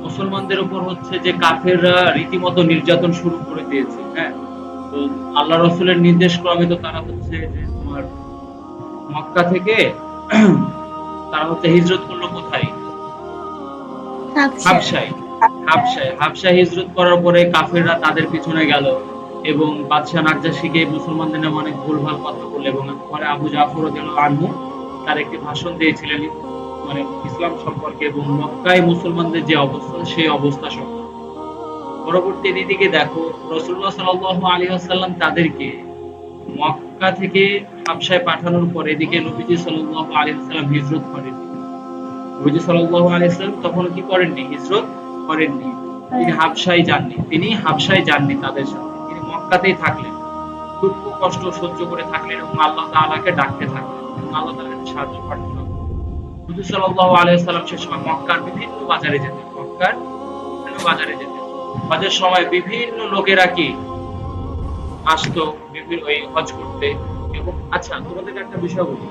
মুসলমানদের উপর হচ্ছে যে কাফেররা রীতিমতো নির্যাতন শুরু করে দিয়েছে। হ্যাঁ, তো আল্লাহ রসুলের নির্দেশ ক্রমে তো তারা হচ্ছে যে তোমার মক্কা থেকে তারা হচ্ছে হিজরত করলো কোথায়? হাবশায়। হাবশায়। হাবশায় হিজরত করার পরে কাফেররা তাদের পিছনে গেল এবং বাদশাহ নাজ্জাশীকে মুসলমানদের নামে অনেক ভুলভাল কথা বলল এবং পরে আবু জাফর রাদিয়াল্লাহু আনহু তার একটি ভাষণ দিয়েছিলেন মানে ইসলাম সম্পর্কে এবং মক্কায় মুসলমানদের যে অবস্থা সেই অবস্থা সম্পর্কে। পরবর্তী দিকে দেখো রাসূলুল্লাহ সাল্লাল্লাহু আলাইহি ওয়াসাল্লাম তাদেরকে মক্কা থেকে হাবশায় পাঠানোর পর এদিকে নবীজি সাল্লাল্লাহু আলাইহি ওয়াসাল্লাম হিজরত করেন। নবীজি সাল্লাল্লাহু আলাইহি ওয়াসাল্লাম তখন কি করেননি? হিজরত করেননি। তিনি হাবশায় যাননি তাদের সাথে। তিনি মক্কাতেই থাকলেন। দুঃখ কষ্ট সহ্য করে থাকলেন এবং আল্লাহ তাআলাকে ডাকতে থাকলেন এবং আল্লাহ তাআলার কাছে সাহায্য প্রার্থনা করলেন। নবী সাল্লাল্লাহু আলাইহি ওয়াসাল্লাম সে সময় মক্কার বিভিন্ন বাজারে যেতেন। হজের সময় বিভিন্ন লোকেরা কি আসতো ওই হজ করতে। এবং আচ্ছা, তোমাদেরকে একটা বিষয় বলি,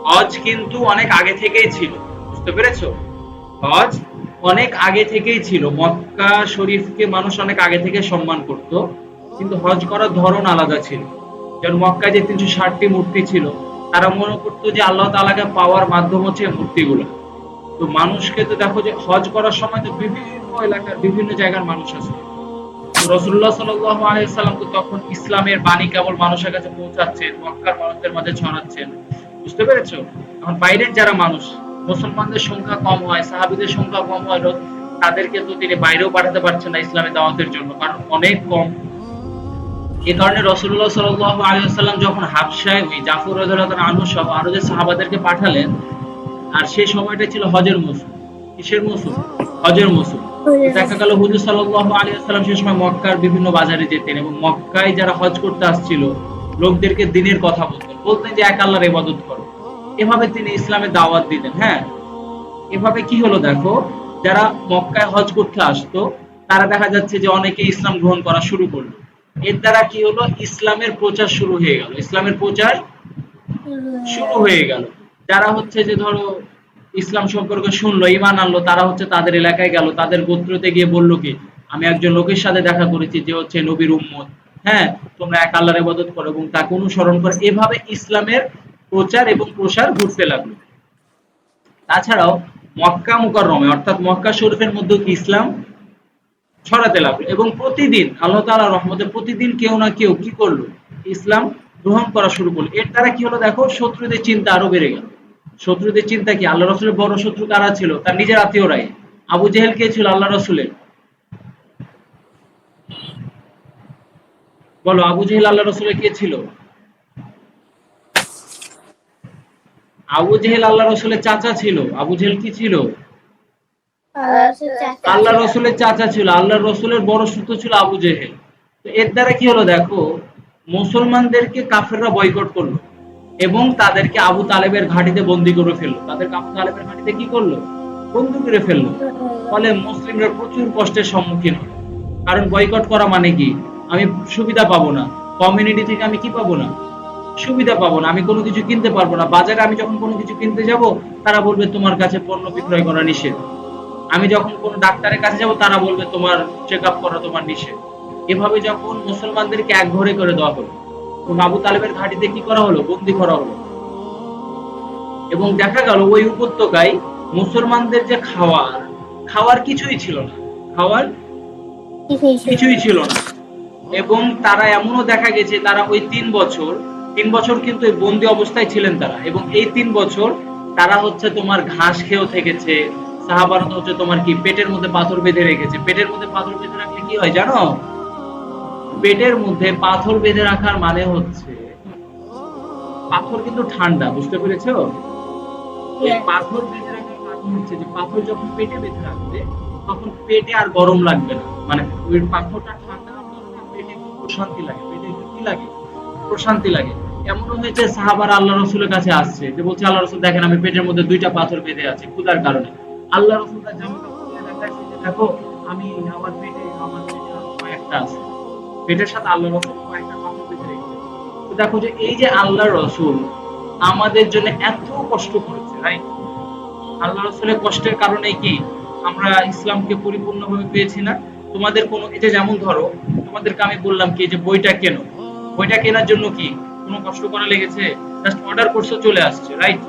হজ কিন্তু অনেক আগে থেকেই ছিল, বুঝতে পেরেছো? হজ অনেক আগে থেকেই ছিল। মক্কা শরীফকে মানুষ অনেক আগে থেকে সম্মান করত, কিন্তু হজ করার ধরন আলাদা ছিল। যেমন মক্কায় যে 360টি মূর্তি ছিল, তারা মনে করতো যে আল্লাহ তাআলাকে পাওয়ার মাধ্যম হচ্ছে মূর্তিগুলো। তো মানুষকে তো দেখো যে হজ করার সময় তো বিভিন্ন এলাকার বিভিন্ন জায়গার মানুষ আছে। রাসূলুল্লাহ সাল্লাল্লাহু আলাইহি ওয়াসাল্লাম তো তখন ইসলামের বাণী কেবল মানুষের কাছে পৌঁছাচ্ছেন, মক্কার মানুষদের মাঝে ছড়াচ্ছেন, বুঝতে পেরেছো? এখন বাইরের যারা মানুষ, মুসলমানদের সংখ্যা কম হয়, সাহাবীদের সংখ্যা কম হয়, তাদেরকে তো তিনি বাইরেও পাঠাতে পারছেন না ইসলামের দাওয়াতের জন্য, কারণ অনেক কম। এই কারণে রাসূলুল্লাহ সাল্লাল্লাহু আলাইহি ওয়াসাল্লাম যখন হাবশায় ওই জাফর রাদিয়াল্লাহু আনহু সহ আরো যে সাহাবাদেরকে পাঠালেন, আর সেই সময়টা ছিল হজের মৌসুম। কিসের মৌসুম? হজের মৌসুম। দেখা গেল হুজুর সাল্লাল্লাহু আলাইহি ওয়াসাল্লাম সেই সময় মক্কার বিভিন্ন বাজারে যেতেন এবং মক্কায় যারা হজ করতে আসছিল লোকদেরকে দ্বীনের কথা বলতেন যে এক আল্লাহর ইবাদত করো। এভাবে তিনি ইসলামের দাওয়াত দিতেন। হ্যাঁ, এভাবে কি হলো দেখো, যারা মক্কায় হজ করতে আসতো তারা দেখা যাচ্ছে যে অনেকে ইসলাম গ্রহণ করা শুরু করলো। এর দ্বারা কি হলো, ইসলামের প্রচার শুরু হয়ে গেল। যারা হচ্ছে যে ধরো ইসলাম সম্পর্কে শুনলো, ঈমান আনলো, তারা হচ্ছে তাদের এলাকায় গেল, তাদের গোত্রতে গিয়ে বলল কি, আমি একজন লোকের সাথে দেখা করেছি যে হচ্ছে নবীর উম্মত। হ্যাঁ, তোমরা এক আল্লাহর ইবাদত করো এবং তাকে অনুসরণ করো। এভাবে ইসলামের প্রচার এবং প্রসার ঘটতে লাগলো। তাছাড়াও মক্কা মুকাররমে অর্থাৎ মক্কা শরীফের মধ্যে কি ইসলাম ছড়াতে লাগলো এবং প্রতিদিন আল্লাহ তাআলার রহমতে প্রতিদিন কেউ না কেউ কি করলো, ইসলাম গ্রহণ করা শুরু করলো। এর দ্বারা কি হলো দেখো, শত্রুদের চিন্তা আরো বেড়ে গেল। শত্রুদের চিন্তা কি, আল্লাহ রাসূলের বড় শত্রু কারা ছিল? তার নিজের আত্মীয়রাই। আবু জেহেল কে ছিল আল্লাহ রাসূলের? বলো, আবু জেহেল আল্লাহ রাসূলের কে ছিল? আবু জেহেল আল্লাহ রাসূলের চাচা ছিল। আবু জেহেল কি ছিল? আল্লাহ রসুলের চাচা ছিল। আল্লাহ রসুলের বড় শত্রু ছিল আবু জেহেল। তো এর দ্বারা কি হলো দেখো, মুসলমানদেরকে কাফেররা বয়কট করলো এবং তাদেরকে আবু তালেবের ঘাঁটিতে বন্দী করে ফেললো। তাদেরকে আবু তালেবের ঘাঁটিতে কি করলো, বন্দী করে ফেললো। ফলে মুসলিমরা প্রচুর কষ্টের সম্মুখীন হলো। কারণ বয়কট করা মানে কি, আমি সুবিধা পাবো না, কমিউনিটি থেকে আমি কি পাবো না, সুবিধা পাবো না, আমি কোনো কিছু কিনতে পারবো না। বাজারে আমি যখন কোনো কিছু কিনতে যাব, তারা বলবে তোমার কাছে পণ্য বিক্রয় করা নিষেধ। আমি যখন কোনো ডাক্তারের কাছে যাব, তারা বলবে তোমার চেক আপ করা তোমার নিষেধ। এভাবে যখন মুসলমানদেরকে একঘরে করে দেওয়া হলো, তো আবু তালেবের ঘাঁটিতে কি করা হলো, বন্দী করা হলো। এবং দেখা গেল ওই উপত্যকায় মুসলমানদের যে খাওয়ার কিছুই ছিল না, খাওয়ার কিছুই ছিল না। এবং তারা এমনও দেখা গেছে, তারা ওই 3 বছর কিন্তু এই বন্দী অবস্থায় ছিলেন তারা। এবং এই 3 বছর তারা হচ্ছে তোমার ঘাস খেয়েও থেকেছে। সাহাবারা হচ্ছে তোমার কি পেটের মধ্যে পাথর বেঁধে রেখেছে। পেটের মধ্যে পাথর বেঁধে রাখলে কি হয় জানো? পেটের মধ্যে পাথর বেঁধে রাখার মানে হচ্ছে, পাথর কিন্তু ঠান্ডা, বুঝতে পেরেছো? এই পাথর বেঁধে রাখার কারণ হচ্ছে যে পাথর যখন পেটে বেঁধে রাখবে তখন পেটে আর গরম লাগবে না। মানে ওই পাথরটা ঠান্ডা পেটে প্রশান্তি লাগে, পেটে কি লাগে, প্রশান্তি লাগে। এমনও হয়েছে সাহাবারা আল্লাহ রসুলের কাছে আসছে, যে বলছে আল্লাহ রসুল দেখেন আমি পেটের মধ্যে 2টা পাথর বেঁধে আছে ক্ষুধার কারণে। আল্লাহ রসুল তার জামাটা খুলে দেখাচ্ছে যে দেখো আমি আমার পেটে কয়েকটা আছে। পেটের সাথে আল্লাহ রসুল কয়েকটা পাথর বেঁধে রেখেছে। তো দেখো যে এই যে আল্লাহ রসুল আমাদের জন্য এত কষ্ট করেছে, রাইট? আল্লাহ রসুলের কষ্টের কারণে কি আমরা ইসলামকে পরিপূর্ণভাবে পেয়েছি না? তোমাদের কোনো, এটা যেমন ধরো, তোমাদেরকে আমি বললাম কি যে বইটা কেনো, বইটা কেনার জন্য কি কোনো কষ্ট করা লেগেছে? জাস্ট অর্ডার করছো, চলে আসছে, রাইট?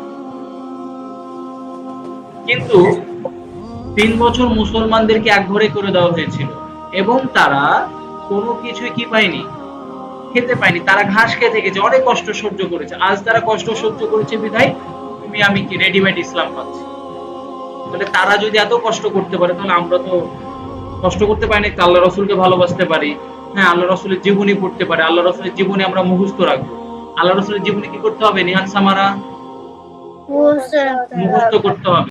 কিন্তু 3 বছর মুসলমানদেরকে একঘরে করে দেওয়া হয়েছিল এবং তারা কোনো কিছুই কি পায়নি, খেতে পায়নি। তারা ঘাস খেয়ে থেকেছে, অনেক কষ্ট সহ্য করেছে। আজ তারা কষ্ট সহ্য করেছে বিধায় তুমি আমি কি রেডিমেড ইসলাম পাচ্ছি। তাহলে তারা যদি এত কষ্ট করতে পারে, তাহলে আমরা তো কষ্ট করতে পারি না, আল্লাহ রসুলকে ভালোবাসতে পারি। হ্যাঁ, আল্লাহ রসুলের জীবনী পড়তে পারে, আল্লাহ রসুলের জীবনী আমরা মুখস্থ রাখবো। আল্লাহ রসুলের জীবনী কি করতে হবে নিহান সামারা? মুখস্থ করতে হবে।